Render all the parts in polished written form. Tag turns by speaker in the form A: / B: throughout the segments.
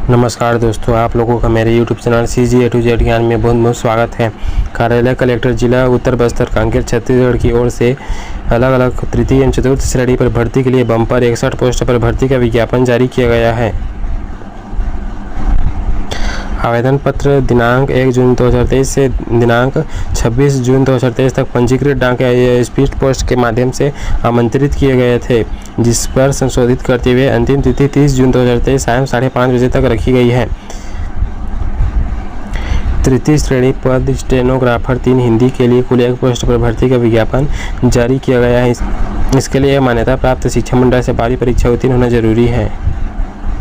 A: नमस्कार दोस्तों, आप लोगों का मेरे YouTube channel CG A to Z ज्ञान में बहुत बहुत स्वागत है। कार्यालय कलेक्टर जिला उत्तर बस्तर कांकेर छत्तीसगढ़ की ओर से अलग अलग तृतीय एवं चतुर्थ श्रेणी पर भर्ती के लिए बम्पर 61 पोस्ट पर भर्ती का विज्ञापन जारी किया गया है। आवेदन पत्र दिनांक 1 जून 2023 से दिनांक 26 जून 2023 तक पंजीकृत डाक या स्पीड पोस्ट के माध्यम से आमंत्रित किए गए थे, जिस पर संशोधित करते हुए अंतिम तिथि 30 जून 2023 सायं 5:30 बजे तक रखी गई है। तृतीय श्रेणी पद स्टेनोग्राफर 3 हिंदी के लिए कुल 1 पोस्ट पर भर्ती का विज्ञापन जारी किया गया है। इसके लिए मान्यता प्राप्त शिक्षा मंडल से 12वीं परीक्षा उत्तीर्ण होना जरूरी है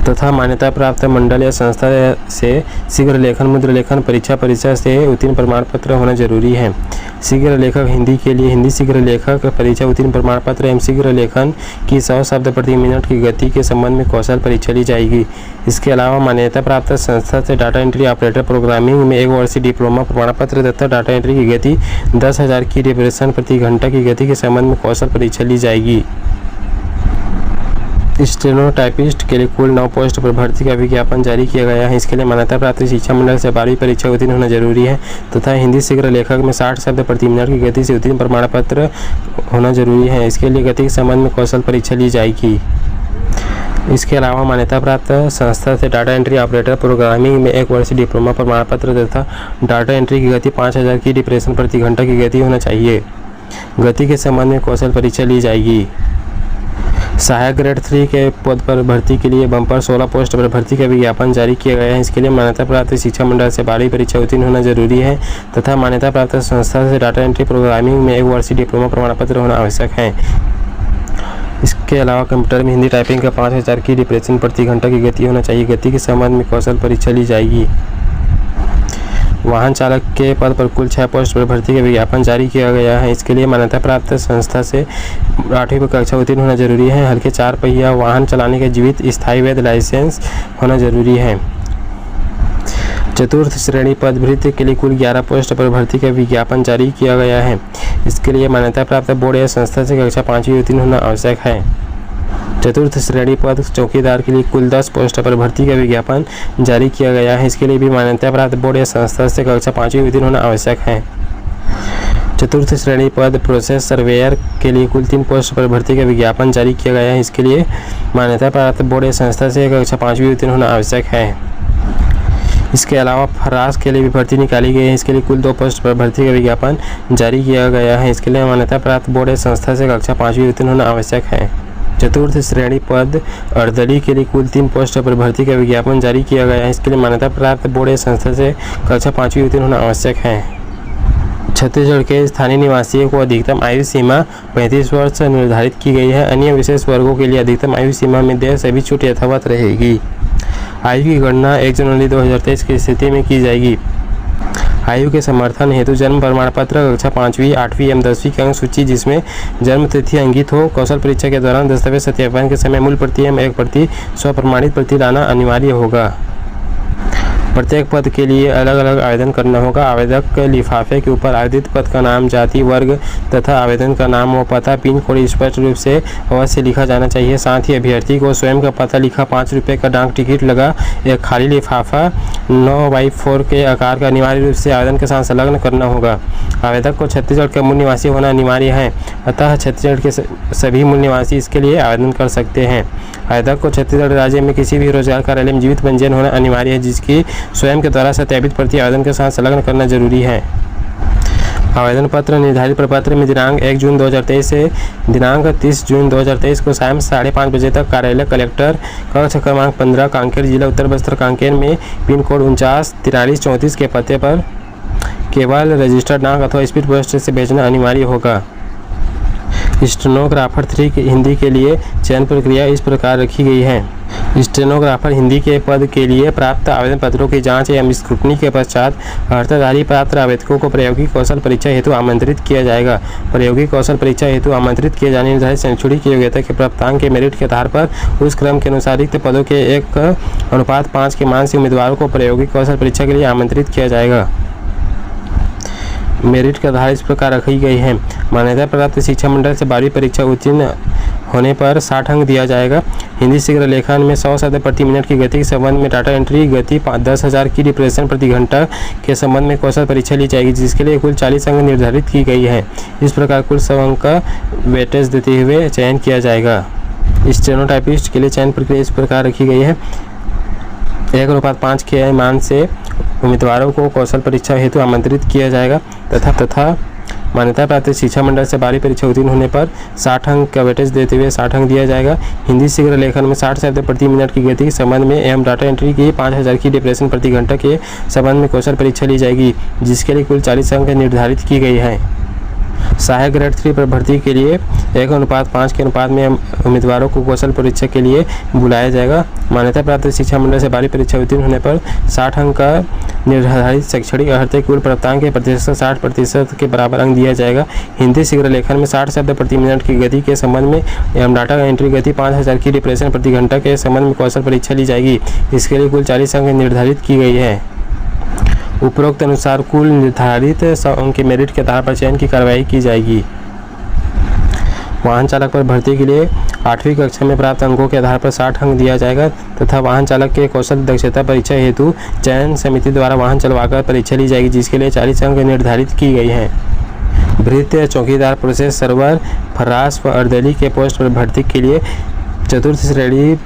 A: तथा मान्यता प्राप्त मंडल या संस्था से शीघ्र लेखन मुद्रा लेखन परीक्षा से उत्तीर्ण प्रमाण पत्र होना जरूरी है। शीघ्र लेखक हिंदी के लिए हिंदी शीघ्र लेखक परीक्षा उत्तीर्ण प्रमाण पत्र एवं शीघ्र लेखन की 100 शब्द प्रति मिनट की गति के संबंध में कौशल परीक्षा ली जाएगी। इसके अलावा मान्यता प्राप्त संस्था से डाटा एंट्री ऑपरेटर प्रोग्रामिंग में 1 वर्षीय डिप्लोमा प्रमाण पत्र तथा डाटा एंट्री की गति 10,000 की रिपरेशन प्रति घंटा की गति के संबंध में कौशल परीक्षा ली जाएगी। स्टेनोटाइपिस्ट के लिए कुल 9 पोस्ट पर भर्ती का विज्ञापन जारी किया गया है। इसके लिए मान्यता प्राप्त शिक्षा मंडल से 12वीं परीक्षा उत्तीर्ण होना जरूरी है तथा हिंदी शीघ्र लेखक में 60 शब्द प्रति मिनट की गति से उत्तीर्ण प्रमाण पत्र होना जरूरी है। इसके लिए गति के संबंध में कौशल परीक्षा ली जाएगी। इसके अलावा मान्यता प्राप्त संस्था से डाटा एंट्री ऑपरेटर प्रोग्रामिंग में 1 वर्षीय डिप्लोमा प्रमाण पत्र तथा डाटा एंट्री की गति 5000 की रिपरेशन प्रति घंटा की गति होना चाहिए। गति के संबंध में कौशल परीक्षा ली जाएगी। सहायक ग्रेड 3 के पद पर भर्ती के लिए बम्पर 16 पोस्ट पर भर्ती का विज्ञापन जारी किया गया है। इसके लिए मान्यता प्राप्त शिक्षा मंडल से 12वीं परीक्षा उत्तीर्ण होना जरूरी है तथा मान्यता प्राप्त संस्था से डाटा एंट्री प्रोग्रामिंग में 1 वर्षीय डिप्लोमा प्रमाण पत्र होना आवश्यक है। इसके अलावा कंप्यूटर में हिंदी टाइपिंग का 5000 की रिपरेशन प्रति घंटा की गति होना चाहिए। गति के संबंध में कौशल परीक्षा ली जाएगी। वाहन चालक के पद पर कुल 6 पोस्ट पर भर्ती का विज्ञापन जारी किया गया है। इसके लिए मान्यता प्राप्त संस्था से 8वीं कक्षा उत्तीर्ण होना जरूरी है। हल्के 4 पहिया वाहन चलाने का जीवित स्थायी वैध लाइसेंस होना जरूरी है। चतुर्थ श्रेणी पद भृत्य के लिए कुल 11 पोस्ट पर भर्ती का विज्ञापन जारी किया गया है। इसके लिए मान्यता प्राप्त बोर्ड या संस्था से कक्षा 5वीं उत्तीर्ण होना आवश्यक है। चतुर्थ श्रेणी पद चौकीदार के लिए कुल 10 पोस्ट पर भर्ती का विज्ञापन जारी किया गया है। इसके लिए भी मान्यता प्राप्त बोर्ड या संस्था से कक्षा 5वीं उत्तीर्ण होना आवश्यक है। चतुर्थ श्रेणी पद प्रोसेस सर्वेयर के लिए कुल 3 पोस्ट पर भर्ती का विज्ञापन जारी किया गया है। इसके लिए मान्यता प्राप्त बोर्ड या संस्था से कक्षा 5वीं उत्तीर्ण होना आवश्यक है। इसके अलावा फरास के लिए भी भर्ती निकाली गई है। इसके लिए कुल 2 पोस्ट पर भर्ती का विज्ञापन जारी किया गया है। इसके लिए मान्यता प्राप्त बोर्ड या संस्था से कक्षा 5वीं उत्तीर्ण होना आवश्यक है। चतुर्थ श्रेणी पद अर्दली के लिए कुल 3 पोस्ट पर भर्ती का विज्ञापन जारी किया गया है। इसके लिए मान्यता प्राप्त बोर्ड या संस्था से कक्षा 5वीं उत्तीर्ण होना आवश्यक है। छत्तीसगढ़ के स्थानीय निवासियों को अधिकतम आयु सीमा 35 वर्ष निर्धारित की गई है। अन्य विशेष वर्गों के लिए अधिकतम आयु सीमा में देय सभी छूट यथावत रहेगी। आयु की गणना 1 जनवरी 2023 की स्थिति में की जाएगी। आयु के समर्थन हेतु जन्म प्रमाण पत्र कक्षा 5वीं 8वीं एवं 10वीं की अंक सूची जिसमें जन्म तिथि अंकित हो। कौशल परीक्षा के दौरान दस्तावेज सत्यापन के समय मूल प्रति एवं 1 प्रति स्वप्रमाणित प्रति लाना अनिवार्य होगा। प्रत्येक पद के लिए अलग अलग आवेदन करना होगा। आवेदक लिफाफे के ऊपर आवेदित पद का नाम, जाति, वर्ग तथा आवेदन का नाम व पता, पिन कोड स्पष्ट रूप से अवश्य लिखा जाना चाहिए। साथ ही अभ्यर्थी को स्वयं का पता लिखा 5 रुपये का डाक टिकट लगा एक खाली लिफाफा 9x4 के आकार का अनिवार्य रूप से आवेदन के साथ संलग्न करना होगा। आवेदक को छत्तीसगढ़ का मूल निवासी होना अनिवार्य है, अतः छत्तीसगढ़ के सभी मूल निवासी इसके लिए आवेदन कर सकते हैं। आवेदक को छत्तीसगढ़ राज्य में किसी भी रोजगार कार्यालय में जीवित पंजीयन होना अनिवार्य है, जिसकी स्वयं के द्वारा सत्यापित प्रति आवेदन के साथ संलग्न करना जरूरी है। आवेदन पत्र निर्धारित प्रपत्र में दिनांक 1 जून 2023 से दिनांक 30 जून 2023 को सायं 5:30 बजे तक कार्यालय कलेक्टर कक्ष क्रमांक 15 कांकेर जिला उत्तर बस्तर कांकेर में पिन कोड 494334 के पते पर केवल रजिस्टर्ड डाक अथवा स्पीड पोस्ट से भेजना अनिवार्य होगा। स्टेनोग्राफर 3 हिंदी के लिए चयन प्रक्रिया इस प्रकार रखी गई है। स्टेनोग्राफर हिंदी के पद के लिए प्राप्त आवेदन पत्रों की जांच एवं स्क्रूटनी के पश्चात अर्हताधारी पात्र आवेदकों को प्रायोगिक कौशल परीक्षा हेतु आमंत्रित किया जाएगा। प्रायोगिक कौशल परीक्षा हेतु आमंत्रित किए जाने निर्धारित शैक्षणिक योग्यता के प्राप्तांक के मेरिट के आधार पर उस क्रम के अनुसार रिक्त पदों के 1:5 के मान से उम्मीदवारों को प्रायोगिक कौशल परीक्षा के लिए आमंत्रित किया जाएगा। मेरिट का आधार इस प्रकार रखी गई है। मान्यता प्राप्त शिक्षा मंडल से 12वीं परीक्षा उत्तीर्ण होने पर 60 अंक दिया जाएगा। हिंदी शीघ्र लेखन में 100 शब्द प्रति मिनट की गति के संबंध में डाटा एंट्री गति 10,000 की डिप्रेशन प्रति घंटा के संबंध में कौशल परीक्षा ली जाएगी, जिसके लिए कुल 40 अंक निर्धारित की गई है। इस प्रकार कुल 100 अंक का वेटेज देते हुए चयन किया जाएगा। स्टेनोटाइपिस्ट के लिए चयन प्रक्रिया इस प्रकार रखी गई है। 1:5 के मान से उम्मीदवारों को कौशल परीक्षा हेतु आमंत्रित किया जाएगा तथा मान्यता प्राप्त शिक्षा मंडल से 12वीं परीक्षा उत्तीर्ण होने पर 60 अंक का वेटेज देते हुए 60 अंक दिया जाएगा। हिंदी शीघ्र लेखन में 60 शब्द प्रति मिनट की गति के संबंध में एवं डाटा एंट्री की 5,000 की डिप्रेशन प्रति घंटा के संबंध में कौशल परीक्षा ली जाएगी, जिसके लिए कुल 40 अंक निर्धारित की गई है। सहायक ग्रेड 3 पर भर्ती के लिए 1:5 के अनुपात में उम्मीदवारों को कौशल परीक्षा के लिए बुलाया जाएगा। मान्यता प्राप्त शिक्षा मंडल से 12वीं परीक्षा उत्तीर्ण होने पर 60 अंक का निर्धारित शैक्षणिक अर्हता कुल प्राप्तांक के प्रतिशत 60% के बराबर अंक दिया जाएगा। हिंदी शीघ्र लेखन में 60 शब्द प्रति मिनट की गति के संबंध में एवं डाटा एंट्री गति 5,000 की डिप्रेशन प्रति घंटा के संबंध में कौशल परीक्षा ली जाएगी। इसके लिए कुल 40 अंक निर्धारित की गई है। उपरोक्त अनुसार कुल निर्धारित 100 अंक के मेरिट के आधार पर चयन की कार्रवाई की जाएगी। वाहन चालक पर भर्ती के लिए 8वीं कक्षा में प्राप्त अंकों के आधार पर 60 अंक दिया जाएगा तथा वाहन चालक के कौशल दक्षता परीक्षा हेतु चयन समिति द्वारा वाहन चलवाकर परीक्षा ली जाएगी, जिसके लिए 40 अंक निर्धारित की गई हैं। भृत्य चौकीदार, प्रोसेस सर्वर, फर्राश व अर्दली के पोस्ट पर भर्ती के लिए चतुर्थ श्रेणी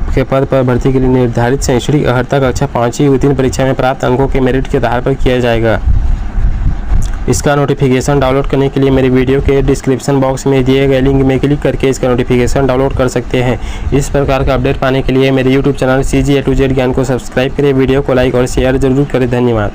A: के पद पर भर्ती के लिए निर्धारित शैक्षणिक अर्हता कक्षा 5वीं उत्तीर्ण परीक्षा में प्राप्त अंकों के मेरिट के आधार पर किया जाएगा। इसका नोटिफिकेशन डाउनलोड करने के लिए मेरे वीडियो के डिस्क्रिप्शन बॉक्स में दिए गए लिंक में क्लिक करके इसका नोटिफिकेशन डाउनलोड कर सकते हैं। इस प्रकार का अपडेट पाने के लिए मेरे YouTube channel CG A to Z ज्ञान को सब्सक्राइब करें, वीडियो को लाइक और शेयर जरूर करें। धन्यवाद।